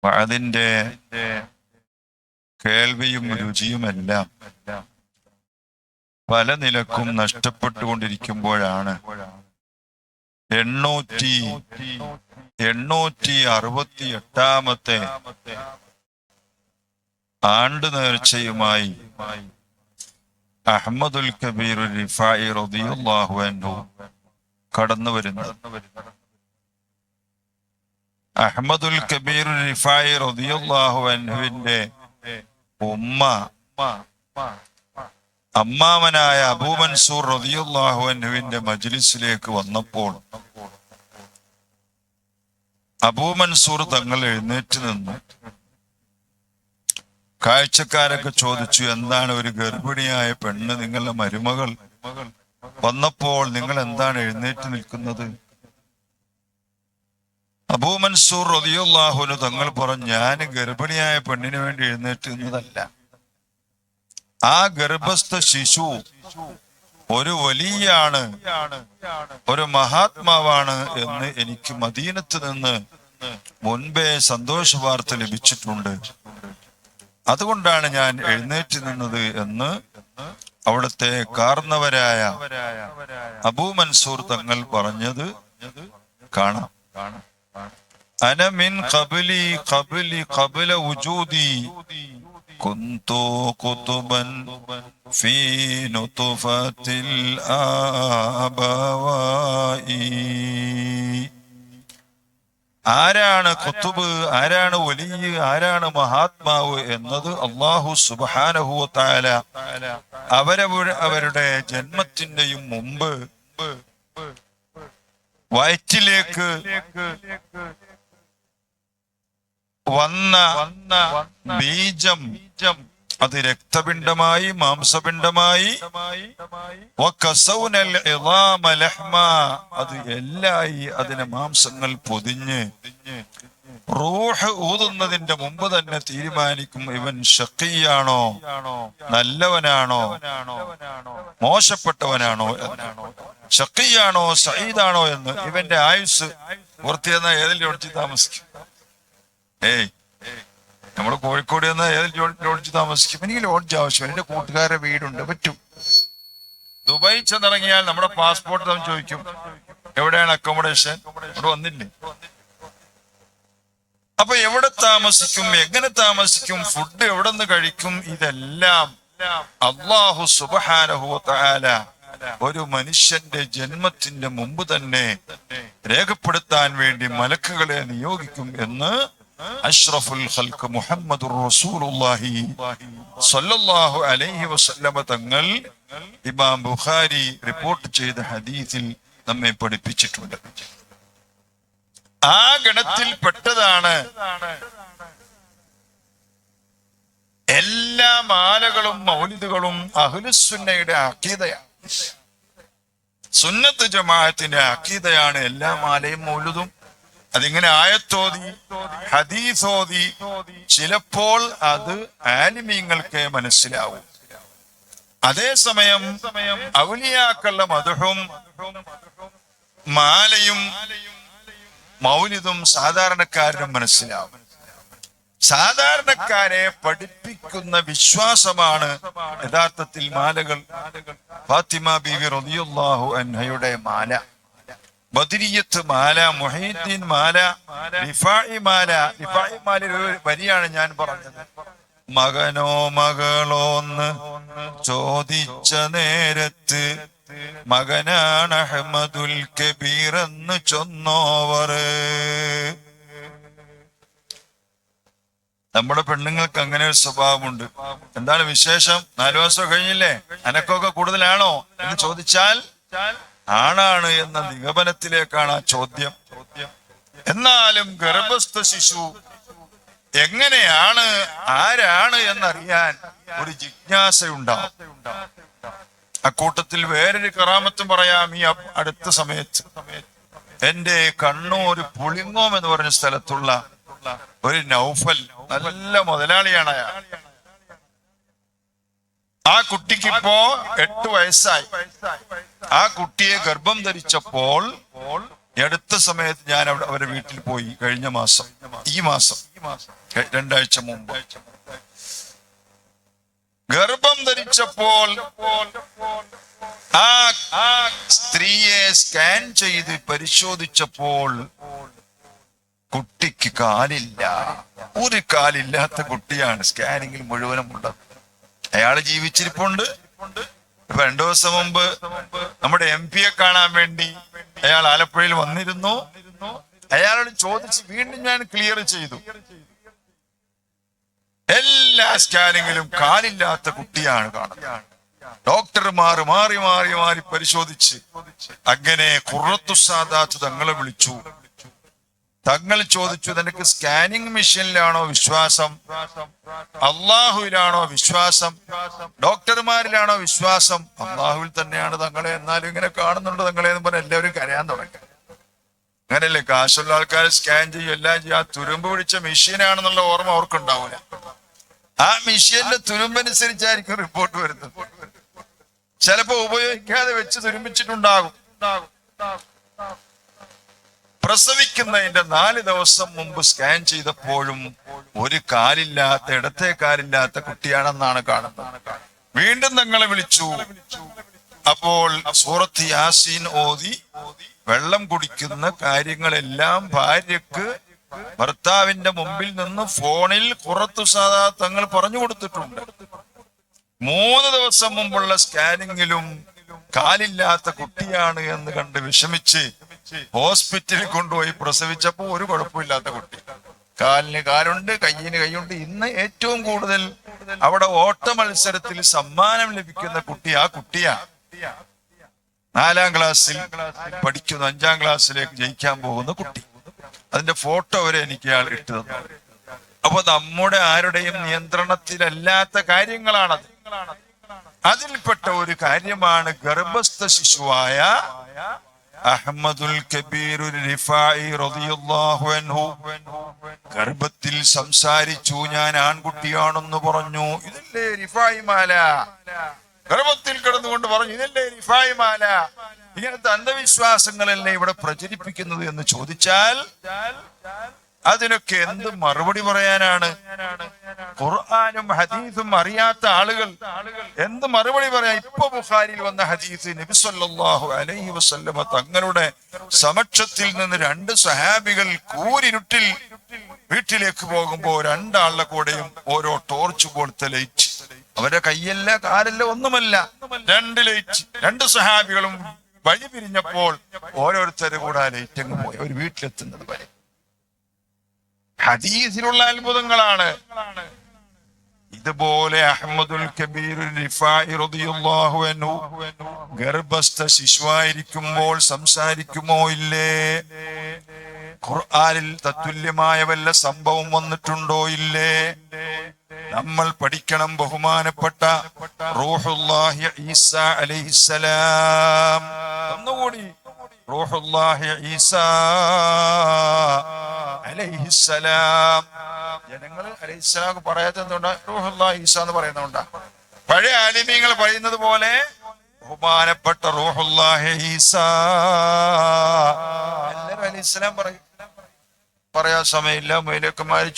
അതിന്റെ കേൾവിയും രുചിയുമെല്ലാം പല നിലക്കും നഷ്ടപ്പെട്ടുകൊണ്ടിരിക്കുമ്പോഴാണ് 868 ആണ്ട് നേർച്ചയുമായി അഹ്മദുൽ കബീർ റിഫായി റളിയല്ലാഹു അൻഹു കടന്നു വരുന്നത്. അഹ്മദുൽ കബീർ റിഫായി റളിയല്ലാഹു അൻഹുവിന്റെ ഉമ്മ അമ്മാമനായ അബൂ മൻസൂർ റളിയല്ലാഹു അൻഹുവിന്റെ മജ്ലിസിലേക്ക് വന്നപ്പോൾ അബൂ മൻസൂർ തങ്ങൾ എഴുന്നേറ്റ് നിന്നു. കാഴ്ചക്കാരൊക്കെ ചോദിച്ചു, എന്താണ് ഒരു ഗർഭിണിയായ പെണ്ണ് നിങ്ങളുടെ മരുമകൾ വന്നപ്പോൾ നിങ്ങൾ എന്താണ് എഴുന്നേറ്റ് നിൽക്കുന്നത്? അബൂ മൻസൂർ റളിയല്ലാഹു അൻഹു തങ്ങൾ പറഞ്ഞു, ഞാൻ ഗർഭിണിയായ പെണ്ണിന് വേണ്ടി എഴുന്നേറ്റ് നിന്നതല്ല. ആ ഗർഭസ്ഥ ശിശു ഒരു വലിയാണ്, ഒരു മഹാത്മാവാണ് എന്ന് എനിക്ക് മദീനത്ത് നിന്ന് മുൻപേ സന്തോഷ വാർത്ത ലഭിച്ചിട്ടുണ്ട്. അതുകൊണ്ടാണ് ഞാൻ എഴുന്നേറ്റ് നിന്നത് എന്ന് അവിടുത്തെ കാർന്നവരായ അബൂ മൻസൂർ തങ്ങൾ പറഞ്ഞത് കാണാം. അന മിൻ ഖബ്ല വജൂദി കുന്തു ഖുതുബൻ ഫീ നുത്ഫത്തിൽ ആബവായി. ആരാണ് ഖുതുബ്, ആരാണ് വലിയ, ആരാണ് മഹാത്മാവ് എന്നത് അല്ലാഹു സുബ്ഹാനഹു വ തആല അവരുടെ ജന്മത്തിന്റെയും മുമ്പ് വയറ്റിലേക്ക് വന്ന ബീജം അത് രക്തപിണ്ഡമായി മാംസപിണ്ഡമായി അത് എല്ലായി അതിനെ മാംസങ്ങൾ പൊതിഞ്ഞ് റൂഹ് ഊതുന്നതിന്റെ മുമ്പ് തന്നെ തീരുമാനിക്കും ഇവൻ ഷഖിയാണോ, നല്ലവനാണോ, മോശപ്പെട്ടവനാണോ, ഷഖിയാണോ സഈദാണോ എന്ന്. ഇവന്റെ ആയുസ് പൂർത്തിയെന്ന ഏതിൽ ലോഡ്ജി താമസിക്കും? നമ്മള് കോഴിക്കോട് എന്ന ഏതിൽ ലോഡ്ജ് താമസിക്കും? എനിക്ക് ലോഡ്ജ് ആവശ്യം, എന്റെ കൂട്ടുകാരുടെ വീടുണ്ട്, പറ്റും. ദുബായ് ചെന്നിറങ്ങിയാൽ നമ്മുടെ പാസ്പോർട്ട് നമ്മൾ ചോദിക്കും, എവിടെയാണ് അക്കോമഡേഷൻ? ഇവിടെ വന്നില്ലേ? അപ്പൊ എവിടെ താമസിക്കും, എങ്ങനെ താമസിക്കും, ഫുഡ് എവിടെ നിന്ന് കഴിക്കും, ഇതെല്ലാം അല്ലാഹു സുബ്ഹാനഹു വ തആല ഒരു മനുഷ്യന്റെ ജന്മത്തിന്റെ മുമ്പ് തന്നെ രേഖപ്പെടുത്താൻ വേണ്ടി മലക്കുകളെ നിയോഗിക്കും എന്ന് അഷ്റഫുൽ ഖൽഖ് മുഹമ്മദുർ റസൂലുള്ളാഹി സ്വല്ലല്ലാഹു അലൈഹി വസല്ലമ തങ്ങൾ ഇമാം ബുഖാരി റിപ്പോർട്ട് ചെയ്ത ഹദീസിൽ നമ്മെ പഠിപ്പിച്ചിട്ടുണ്ട്. ആ ഗണത്തിൽ പെട്ടതാണ് എല്ലാ മാലകളും മൗലിദുകളും അഹ്ലുസുന്നയുടെ അഖീദയാണ്. സുന്നത്ത് ജമാഅത്തിന്റെ അഖീദയാണ് എല്ലാ മാലയും മൗലിദും. അതിങ്ങനെ ആയത്തോതി ഹദീസോതി ചിലപ്പോൾ അത് ആലിമീങ്ങൾക്ക് മനസ്സിലാവും. അതേസമയം ഔലിയാക്കളുടെ മദ്ഹും മാലയും മൗലിദും സാധാരണക്കാരനും മനസ്സിലാവും. സാധാരണക്കാരെ പഠിപ്പിക്കുന്ന വിശ്വാസമാണ് യഥാർത്ഥത്തിൽ മാലകൾ. ഫാത്തിമ ബീവി റളിയല്ലാഹു അൻഹയുടെ മാല, ബദരിയത്ത് മാല, മുഹീദ്ദീൻ മാല, റിഫായി മാല. റിഫായി മാല ഒരു വരിയാണ് ഞാൻ പറഞ്ഞത്. മകനോ മകളോന്ന് ചോദിച്ച നേരത്ത് മകനാണ് അഹ്മദുൽ കബീർ എന്ന് ചൊന്നോവർ. നമ്മുടെ പെണ്ണുങ്ങൾക്ക് അങ്ങനെ ഒരു സ്വഭാവമുണ്ട്. എന്താണ് വിശേഷം? 4 ദിവസം കഴിഞ്ഞില്ലേ, അനക്കൊക്കെ കൂടുതലാണോ എന്ന് ചോദിച്ചാൽ ആണാണ് എന്ന നിഗമനത്തിലേക്കാണ് ആ ചോദ്യം. എന്നാലും ഗർഭസ്ഥ ശിശു എങ്ങനെയാണ്, ആരാണ് എന്നറിയാൻ ഒരു ജിജ്ഞാസയുണ്ടാവും. അക്കൂട്ടത്തിൽ വേറൊരു കറാമത്തും പറയാം. ഈ അടുത്ത സമയത്ത് എന്റെ കണ്ണൂർ പുളിങ്ങോം എന്ന് പറഞ്ഞ സ്ഥലത്തുള്ള ഒരു നൗഫൽ, നല്ല മുതലാളിയാണ് അയാൾ. ആ കുട്ടിക്കിപ്പോ 8 വയസ്സായി. ആ കുട്ടിയെ ഗർഭം ധരിച്ചപ്പോൾ അടുത്ത സമയത്ത് ഞാൻ അവരെ വീട്ടിൽ പോയി. കഴിഞ്ഞ മാസം, ഈ മാസം 2 ആഴ്ച മുമ്പ് ഗർഭം ധരിച്ചപ്പോൾ ആ സ്ത്രീയെ സ്കാൻ ചെയ്ത് പരിശോധിച്ചപ്പോൾ കുട്ടിക്ക് കാലില്ല. ഒരു കാലില്ലാത്ത കുട്ടിയാണ് സ്കാനിങ്ങിൽ മുഴുവനും ഉള്ളത്. അയാള് ജീവിച്ചിരിപ്പുണ്ട്. 2 ദിവസം മുമ്പ് നമ്മുടെ MP യെ കാണാൻ വേണ്ടി അയാൾ ആലപ്പുഴയിൽ വന്നിരുന്നു. അയാളോട് ചോദിച്ച് വീണ്ടും ഞാൻ ക്ലിയർ ചെയ്തു. എല്ലാ സ്കാനിങ്ങിലും കാലില്ലാത്ത കുട്ടിയാണ് കാണുന്നത്. ഡോക്ടർമാർ മാറി മാറി മാറി പരിശോധിച്ച് അങ്ങനെ ഖുറത്തു സാദാത്ത് തങ്ങളെ വിളിച്ചു. തങ്ങൾ ചോദിച്ചു, നിനക്ക് സ്കാനിങ് മെഷീനിലാണോ വിശ്വാസം, അള്ളാഹുവിലാണോ വിശ്വാസം, ഡോക്ടർമാരിലാണോ വിശ്വാസം? അള്ളാഹുവിൽ തന്നെയാണ് തങ്ങളെ, എന്നാലും ഇങ്ങനെ കാണുന്നുണ്ട് തങ്ങളെ എന്ന് പറഞ്ഞാൽ എല്ലാവരും കരയാൻ തുടങ്ങി. അങ്ങനെയല്ലേ കാശുള്ള ആൾക്കാർ സ്കാൻ ചെയ്യും, എല്ലാം ചെയ്യും. ആ തുരുമ്പ് പിടിച്ച മെഷീനാണെന്നുള്ള ഓർമ്മ അവർക്കുണ്ടാവില്ല. ആ മെഷീന്റെ തുരുമ്പനുസരിച്ചായിരിക്കും റിപ്പോർട്ട് വരുന്നത്. ചിലപ്പോ ഉപയോഗിക്കാതെ വെച്ച് തുരുമ്പിച്ചിട്ടുണ്ടാകും. പ്രസവിക്കുന്നതിന്റെ 4 ദിവസം മുമ്പ് സ്കാൻ ചെയ്തപ്പോഴും ഒരു കാലില്ലാത്ത, ഇടത്തെ കാലില്ലാത്ത കുട്ടിയാണെന്നാണ് കാണുന്നത്. വീണ്ടും തങ്ങളെ വിളിച്ചു. അപ്പോൾ സൂറത്ത് യാസീൻ ഓതി വെള്ളം കുടിക്കുന്ന കാര്യങ്ങളെല്ലാം ഭാര്യക്ക് ഭർത്താവിന്റെ മുമ്പിൽ നിന്ന് ഫോണിൽ ഖുറത്തു സാദാത്ത് തങ്ങൾ പറഞ്ഞു കൊടുത്തിട്ടുണ്ട്. 3 ദിവസം മുമ്പുള്ള സ്കാനിങ്ങിലും കാലില്ലാത്ത കുട്ടിയാണ് എന്ന് കണ്ട് വിഷമിച്ച് ഹോസ്പിറ്റലിൽ കൊണ്ടുപോയി പ്രസവിച്ചപ്പോ ഒരു കുഴപ്പമില്ലാത്ത കുട്ടി. കാലിന് കാലുണ്ട്, കയ്യിന് കൈയുണ്ട്. ഇന്ന് ഏറ്റവും കൂടുതൽ അവിടെ ഓട്ട മത്സരത്തിൽ സമ്മാനം ലഭിക്കുന്ന കുട്ടി ആ കുട്ടിയാ. 4ാം ക്ലാസ്സിൽ പഠിക്കുന്ന, 5ാം ക്ലാസ്സിലേക്ക് ജയിക്കാൻ പോകുന്ന കുട്ടി. അതിന്റെ ഫോട്ടോ വരെ എനിക്ക് അയാൾ ഇട്ടു തന്നു. അപ്പൊ നമ്മുടെ ആരുടെയും നിയന്ത്രണത്തിലല്ലാത്ത കാര്യങ്ങളാണത്. അതിൽപ്പെട്ട ഒരു കാര്യമാണ് ഗർഭസ്ഥ ശിശുവായ അഹ്മദുൽ കബീർ റിഫായി റളിയല്ലാഹു അൻഹു. ഗർഭത്തിൽ സംസാരിച്ചു, ഞാൻ ആൺകുട്ടിയാണെന്ന് പറഞ്ഞു. ഇതല്ലേ റിഫായി മാല? ഗർഭത്തിൽ കിടന്നുകൊണ്ട് പറഞ്ഞു, ഇതല്ലേ റിഫായി മാല? ഇങ്ങനത്തെ അന്ധവിശ്വാസങ്ങളല്ലേ ഇവിടെ പ്രചരിപ്പിക്കുന്നത് എന്ന് ചോദിച്ചാൽ അതിനൊക്കെ എന്ത് മറുപടി പറയാനാണ്? ഖുർആനും ഹദീസും അറിയാത്ത ആളുകൾ എന്ത് മറുപടി പറയാ? ഇപ്പൊ ബുഖാരിയിൽ വന്ന ഹദീസ്, നബി സല്ലല്ലാഹു അലൈഹി വസല്ലമ തങ്ങളുടെ സമക്ഷത്തിൽ നിന്ന് 2 സഹാബികൾ കൂരിരുട്ടിൽ വീട്ടിലേക്ക് പോകുമ്പോ 2 ആളുടെ കൂടെയും ഓരോ ടോർച്ച് പോലത്തെ ലൈറ്റ്. അവരുടെ കയ്യല്ല, കാലല്ല, ഒന്നുമല്ല, 2 ലൈറ്റ്. 2 സഹാബികളും വഴി പിരിഞ്ഞപ്പോൾ ഓരോരുത്തരും കൂടെ ആ ലൈറ്റ് അങ്ങ് പോയി. ഒരു വീട്ടിലെത്തുന്നത് വരെ. ഹദീസിലുള്ള അത്ഭുതങ്ങളാണ്. ഇതുപോലെ അഹ്മദുൽ കബീർ റിഫായി റളിയല്ലാഹു അൻഹു ഗർഭസ്ഥ ശിശുവായിരിക്കുമ്പോൾ സംസാരിക്കുമോ ഇല്ലേ? ഖുർആനിൽ തത്തുല്യമായ വല്ല സംഭവം വന്നിട്ടുണ്ടോ ഇല്ലേ? നമ്മൾ പഠിക്കണം. ബഹുമാനപ്പെട്ട റൂഹുല്ലാഹി ഈസാ അലൈഹിസ്സലാം, ഒന്നുകൂടി റൂഹുല്ലാഹി ഈസാ അലൈഹിസ്സലാം. ജനങ്ങൾ അലൈഹിസ്സലാം പറയാത്ത എന്തുകൊണ്ടാ? റൂഹുല്ലാഹി ഈസാ എന്ന് പറയുന്നതുകൊണ്ടാ. പഴയ ആലിമീങ്ങൾ പറയുന്നത് പോലെ ബഹുമാനപ്പെട്ട റൂഹുല്ലാഹി ഈസാ എല്ലാവരും അലൈഹിസ്സലാം പറയും. പറയാൻ സമയമില്ല. മൊയ്ലക്കന്മാര്